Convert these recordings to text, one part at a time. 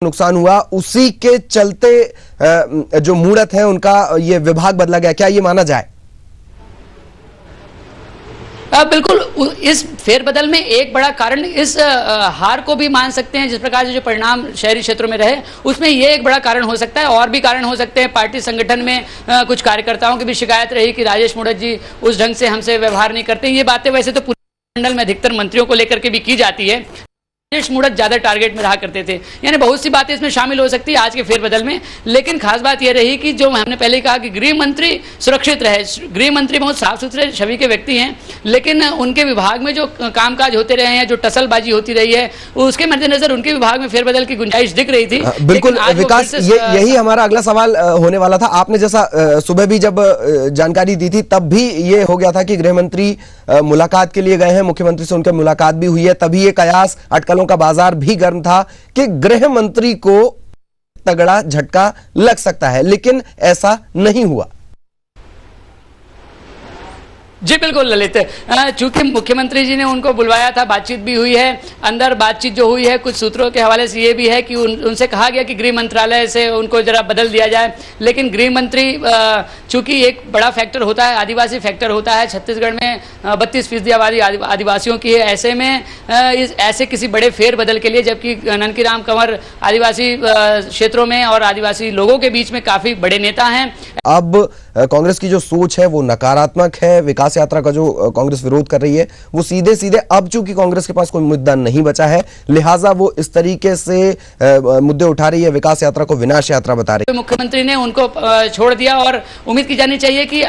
नुकसान हुआ, उसी के चलते जो मूढ़त है उनका ये विभाग बदला गया, क्या ये माना जाए? बिल्कुल, इस फेरबदल में एक बड़ा कारण इस हार को भी मान सकते हैं। जिस प्रकार से जो परिणाम शहरी क्षेत्रों में रहे, उसमें ये एक बड़ा कारण हो सकता है। और भी कारण हो सकते हैं। पार्टी संगठन में कुछ कार्यकर्ताओं की भी शिकायत रही कि राजेश मूढ़त जी उस ढंग से हमसे व्यवहार नहीं करते। ये बातें वैसे तो पूरे मंडल में अधिकतर मंत्रियों को लेकर के भी की जाती है। राजेश मूढ़त ज्यादा टारगेट में रहा करते थे, यानी बहुत सी बातें इसमें शामिल हो सकती है आज के फेरबदल में। लेकिन खास बात यह रही कि जो हमने पहले कहा कि गृह मंत्री सुरक्षित रहे। गृह मंत्री बहुत साफ सुथरे छवि के व्यक्ति हैं, लेकिन उनके विभाग में जो कामकाज होते रहे हैं, जो टसलबाजी होती रही है, उसके मद्देनजर उनके विभाग में फेरबदल की गुंजाइश दिख रही थी। बिल्कुल विकास, यही हमारा अगला सवाल होने वाला था। आपने जैसा सुबह भी जब जानकारी दी थी, तब भी ये हो गया था कि गृह मंत्री मुलाकात के लिए गए हैं, मुख्यमंत्री से उनकी मुलाकात भी हुई है। तभी ये कयास, अटकलों का बाजार भी गर्म था कि गृह मंत्री को तगड़ा झटका लग सकता है, लेकिन ऐसा नहीं हुआ। जी बिल्कुल ललित, चूंकि मुख्यमंत्री जी ने उनको बुलवाया था, बातचीत भी हुई है। अंदर बातचीत जो हुई है, कुछ सूत्रों के हवाले से ये भी है कि उनसे कहा गया कि गृह मंत्रालय से उनको जरा बदल दिया जाए। लेकिन गृह मंत्री, चूंकि एक बड़ा फैक्टर होता है, आदिवासी फैक्टर होता है, छत्तीसगढ़ में 32% आबादी आदिवासियों की है। ऐसे में ऐसे किसी बड़े फेरबदल के लिए, जबकि ननकीराम कंवर आदिवासी क्षेत्रों में और आदिवासी लोगों के बीच में काफी बड़े नेता हैं। अब कांग्रेस की जो सोच है वो नकारात्मक है। विकास यात्रा का जो कांग्रेस विरोध कर रही है वो सीधे सीधे, अब चूंकि कांग्रेस के पास कोई मुद्दा नहीं बचा है, लिहाजा वो इस तरीके से मुद्दे उठा रही है, विकास यात्रा को विनाश यात्रा बता रही है। मुख्यमंत्री ने उनको छोड़ दिया और उम्मीद की जानी चाहिए कि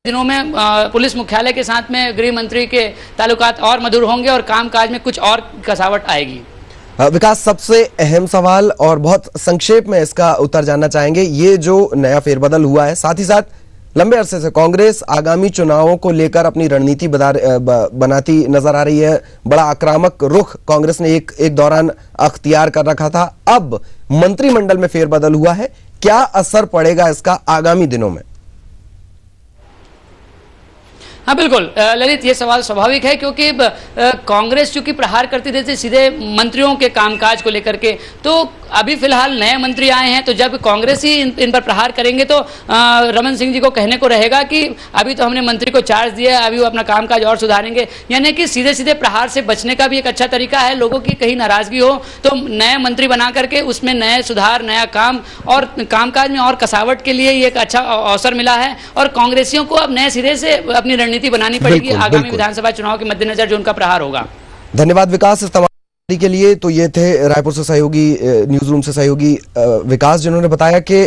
दिनों में पुलिस मुख्यालय के साथ में गृह मंत्री के ताल्लुकात और मधुर होंगे और कामकाज में कुछ और कसावट आएगी। विकास, सबसे अहम सवाल और बहुत संक्षेप में इसका उत्तर जानना चाहेंगे, ये जो नया फेरबदल हुआ है, साथ ही साथ लंबे अरसे से कांग्रेस आगामी चुनावों को लेकर अपनी रणनीति बनाती नजर आ रही है। बड़ा आक्रामक रुख कांग्रेस ने एक दौरान अख्तियार कर रखा था। अब मंत्रिमंडल में फेरबदल हुआ है, क्या असर पड़ेगा इसका आगामी दिनों में? हाँ बिल्कुल ललित, ये सवाल स्वाभाविक है, क्योंकि कांग्रेस चूंकि प्रहार करती रहती सीधे मंत्रियों के कामकाज को लेकर के, तो अभी फिलहाल नए मंत्री आए हैं, तो जब कांग्रेस ही इन पर प्रहार करेंगे तो रमन सिंह जी को कहने को रहेगा कि अभी तो हमने मंत्री को चार्ज दिया है, अभी वो अपना कामकाज और सुधारेंगे। यानी कि सीधे सीधे प्रहार से बचने का भी एक अच्छा तरीका है। लोगों की कहीं नाराजगी हो तो नए मंत्री बना करके उसमें नए सुधार, नया काम और कामकाज में और कसावट के लिए ये एक अच्छा अवसर मिला है। और कांग्रेसियों को अब नए सिरे से अपनी रणनीति बनानी पड़ेगी आगामी विधानसभा चुनाव के मद्देनजर जो उनका प्रहार होगा। धन्यवाद विकास इस के लिए। तो ये थे रायपुर से सहयोगी, न्यूज रूम से सहयोगी विकास, जिन्होंने बताया कि